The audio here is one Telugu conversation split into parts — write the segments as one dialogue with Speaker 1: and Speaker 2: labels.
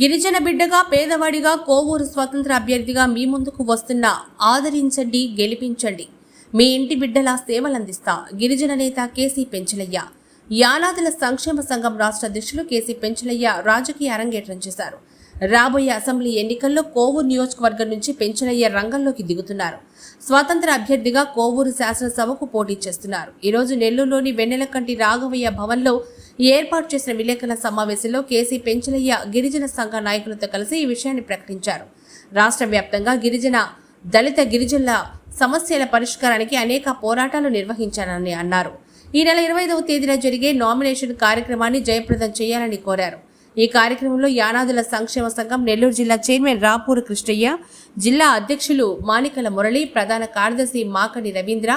Speaker 1: గిరిజన బిడ్డగా పేదవాడిగా కోవూరు స్వతంత్ర అభ్యర్థిగా మీ ముందుకు వస్తున్న ఆదరించండి, గెలిపించండి. మీ ఇంటి బిడ్డలా సేవలందిస్తా. గిరిజన నేత కేసీ పెంచలయ్య. యానాదుల సంక్షేమ సంఘం రాష్ట్ర అధ్యక్షులు కేసీ పెంచలయ్య రాజకీయ అరంగేట్రం చేశారు. రాబోయే అసెంబ్లీ ఎన్నికల్లో కోవూరు నియోజకవర్గం నుంచి పెంచలయ్య రంగంలోకి దిగుతున్నారు. స్వతంత్ర అభ్యర్థిగా కోవూరు శాసనసభకు పోటీ చేస్తున్నారు. ఈరోజు నెల్లూరులోని వెన్నెలకంటి రాఘవయ్య భవన్లో ఏర్పాటు చేసిన విలేకరుల సమావేశంలో కేసీ పెంచలయ్య గిరిజన సంఘ నాయకులతో కలిసి ఈ విషయాన్ని ప్రకటించారు. రాష్ట్ర వ్యాప్తంగా దళిత గిరిజనుల సమస్యల పరిష్కారానికి అనేక పోరాటాలు నిర్వహించారని అన్నారు. ఈ నెల 25వ తేదీన జరిగే నామినేషన్ కార్యక్రమాన్ని జయప్రదం చేయాలని కోరారు. ఈ కార్యక్రమంలో యానాదుల సంక్షేమ సంఘం నెల్లూరు జిల్లా చైర్మన్ రాపూరు కృష్ణయ్య, జిల్లా అధ్యక్షులు మానికల మురళి, ప్రధాన కార్యదర్శి మాకడి రవీంద్ర,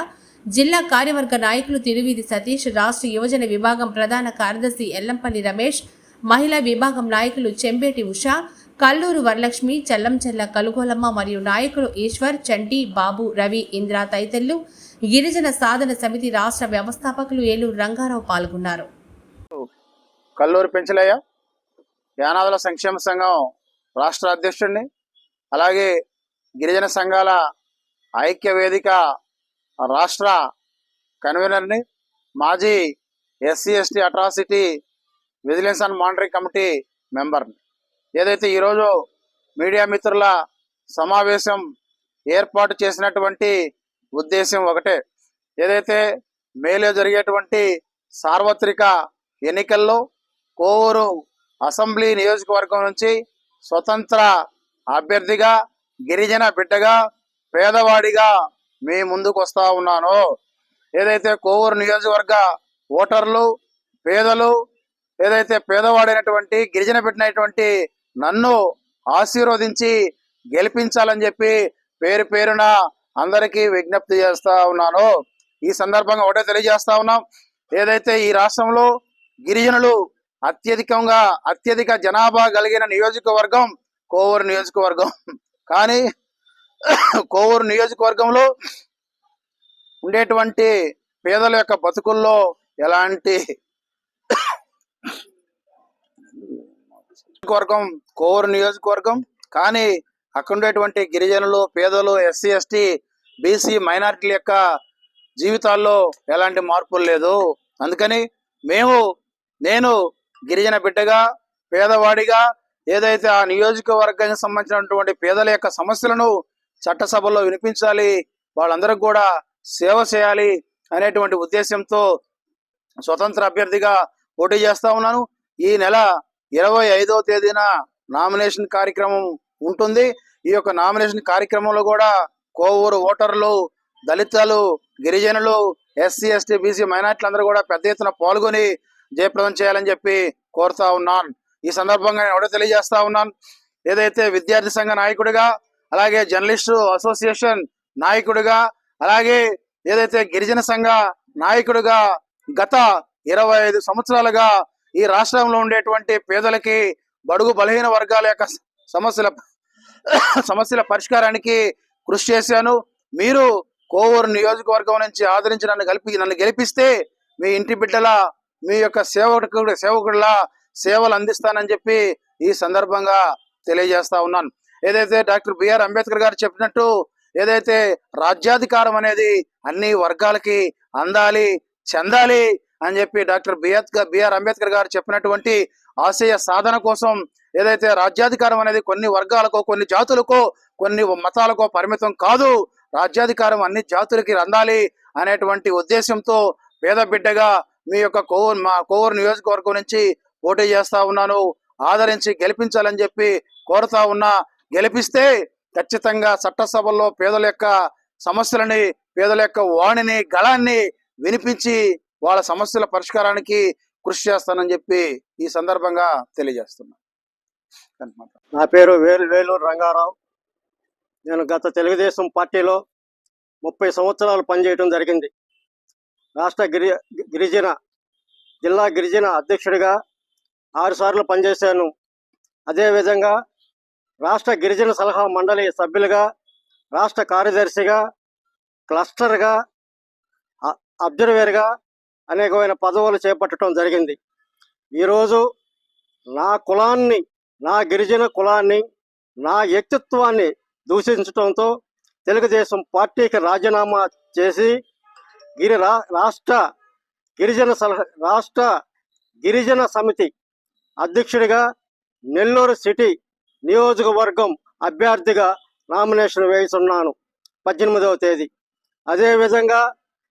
Speaker 1: జిల్లా కార్యవర్గ నాయకులు తిరువీధి సతీష్, రాష్ట్ర యువజన విభాగం ప్రధాన కార్యదర్శి ఎల్లంపల్లి రమేష్, మహిళా విభాగం నాయకులు చెంబేటి ఉషా, కల్లూరు వరలక్ష్మి, చల్లంచెల్ల కలుగోలమ్మ మరియు నాయకులు ఈశ్వర్, చంటి, బాబు, రవి, ఇంద్ర తదితరులు, గిరిజన సాధన సమితి రాష్ట్ర వ్యవస్థాపకులు ఏలూరు రంగారావు పాల్గొన్నారు.
Speaker 2: కల్లూరు పెంచలయ్య, యానాదుల సంక్షేమ సంఘం రాష్ట్ర అధ్యక్షుడిని, అలాగే గిరిజన సంఘాల ఐక్య వేదిక రాష్ట్ర కన్వీనర్ని, మాజీ SC/ST atrocity vigilance and monitoring committee మెంబర్ని. ఏదైతే ఈరోజు మీడియా మిత్రుల సమావేశం ఏర్పాటు చేసినటువంటి ఉద్దేశం ఒకటే. ఏదైతే మేలో జరిగేటువంటి సార్వత్రిక ఎన్నికల్లో కోవూరు అసెంబ్లీ నియోజకవర్గం నుంచి స్వతంత్ర అభ్యర్థిగా, గిరిజన బిడ్డగా, పేదవాడిగా మీ ముందుకు వస్తా ఉన్నాను. ఏదైతే కోవూరు నియోజకవర్గ ఓటర్లు, పేదలు, ఏదైతే పేదవాడైనటువంటి గిరిజన బిడ్డనైనటువంటి నన్ను ఆశీర్వదించి గెలిపించాలని చెప్పి పేరు పేరున అందరికీ విజ్ఞప్తి చేస్తా ఉన్నాను. ఈ సందర్భంగా ఒకటే తెలియజేస్తా ఉన్నాం. ఏదైతే ఈ రాష్ట్రంలో గిరిజనులు అత్యధిక జనాభా కలిగిన నియోజకవర్గం కోవూరు నియోజకవర్గం. కానీ కోవూరు నియోజకవర్గంలో ఉండేటువంటి పేదల యొక్క బతుకుల్లో ఎలాంటి కోవూరు నియోజకవర్గం, కానీ అక్కడ ఉండేటువంటి గిరిజనులు, పేదలు, SC/ST, BC మైనారిటీల యొక్క జీవితాల్లో ఎలాంటి మార్పులు లేదు. అందుకని నేను గిరిజన బిడ్డగా, పేదవాడిగా, ఏదైతే ఆ నియోజకవర్గానికి సంబంధించినటువంటి పేదల యొక్క సమస్యలను చట్టసభలో వినిపించాలి, వాళ్ళందరికీ కూడా సేవ చేయాలి అనేటువంటి ఉద్దేశంతో స్వతంత్ర అభ్యర్థిగా పోటీ చేస్తా ఉన్నాను. ఈ నెల 25వ తేదీన నామినేషన్ కార్యక్రమం ఉంటుంది. ఈ యొక్క నామినేషన్ కార్యక్రమంలో కూడా కోవూరు ఓటర్లు, దళితులు, గిరిజనులు, SC/ST, BC మైనార్టీలు అందరూ కూడా పెద్ద ఎత్తున పాల్గొని జయప్రదం చేయాలని చెప్పి కోరుతా ఉన్నాను. ఈ సందర్భంగా నేను ఒకటే తెలియజేస్తా ఉన్నాను. ఏదైతే విద్యార్థి సంఘ నాయకుడిగా, అలాగే జర్నలిస్టు అసోసియేషన్ నాయకుడిగా, అలాగే ఏదైతే గిరిజన సంఘ నాయకుడిగా గత 25 సంవత్సరాలుగా ఈ రాష్ట్రంలో ఉండేటువంటి పేదలకి, బడుగు బలహీన వర్గాల యొక్క సమస్యల పరిష్కారానికి కృషి చేశాను. మీరు కోవూరు నియోజకవర్గం నుంచి ఆదరించి నన్ను గెలిపిస్తే మీ ఇంటి బిడ్డల, మీ యొక్క సేవకుడిలా సేవలు అందిస్తానని చెప్పి ఈ సందర్భంగా తెలియజేస్తా ఉన్నాను. ఏదైతే డాక్టర్ BR అంబేద్కర్ గారు చెప్పినట్టు, ఏదైతే రాజ్యాధికారం అనేది అన్ని వర్గాలకి అందాలి, చెందాలి అని చెప్పి డాక్టర్ BR అంబేద్కర్ గారు చెప్పినటువంటి ఆశయ సాధన కోసం ఏదైతే రాజ్యాధికారం అనేది కొన్ని వర్గాలకో, కొన్ని జాతులకో, కొన్ని మతాలకో పరిమితం కాదు, రాజ్యాధికారం అన్ని జాతులకి అందాలి అనేటువంటి ఉద్దేశంతో పేద బిడ్డగా మీ యొక్క కోవూరు నియోజకవర్గం నుంచి పోటీ చేస్తా ఉన్నాను. ఆదరించి గెలిపించాలని చెప్పి కోరుతా ఉన్నా. గెలిపిస్తే ఖచ్చితంగా చట్టసభల్లో పేదల యొక్క సమస్యలని, పేదల యొక్క వాణిని, గళాన్ని వినిపించి వాళ్ళ సమస్యల పరిష్కారానికి కృషి చేస్తానని చెప్పి ఈ సందర్భంగా తెలియజేస్తున్నా.
Speaker 3: నా పేరు వేలూరు రంగారావు. నేను గత తెలుగుదేశం పార్టీలో 30 సంవత్సరాలు పనిచేయడం జరిగింది. రాష్ట్ర జిల్లా గిరిజన అధ్యక్షుడిగా 6 సార్లు పనిచేశాను. అదేవిధంగా రాష్ట్ర గిరిజన సలహా మండలి సభ్యులుగా, రాష్ట్ర కార్యదర్శిగా, క్లస్టర్గా, అబ్జర్వర్గా అనేకమైన పదవులు చేపట్టడం జరిగింది. ఈరోజు నా కులాన్ని నా గిరిజన కులాన్ని, నా వ్యక్తిత్వాన్ని దూషించడంతో తెలుగుదేశం పార్టీకి రాజీనామా చేసి రాష్ట్ర గిరిజన సమితి అధ్యక్షుడిగా నెల్లూరు సిటీ నియోజకవర్గం అభ్యర్థిగా నామినేషన్ వేస్తున్నాను 18వ తేదీ. అదేవిధంగా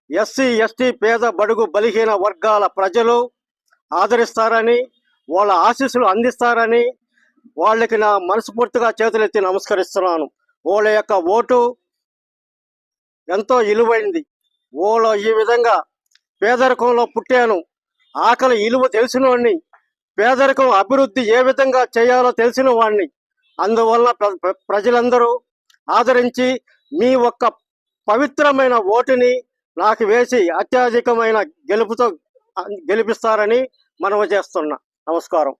Speaker 3: ఎస్సీ ఎస్టీ పేద బడుగు బలహీన వర్గాల ప్రజలు ఆదరిస్తారని, వాళ్ళ ఆశీస్సులు అందిస్తారని వాళ్ళకి నా మనస్ఫూర్తిగా చేతులెత్తి నమస్కరిస్తున్నాను. వాళ్ళ యొక్క ఓటు ఎంతో విలువైంది. వాళ్ళు ఈ విధంగా పేదరికంలో పుట్టాను, ఆకలి విలువ తెలిసిన వాడిని, పేదరికం అభివృద్ధి ఏ విధంగా చేయాలో తెలిసిన వాడిని. అందువల్ల ప్రజలందరూ ఆదరించి మీ ఒక్క పవిత్రమైన ఓటుని నాకు వేసి అత్యధికమైన గెలుపుతో గెలిపిస్తారని మనవి చేస్తున్నా. నమస్కారం.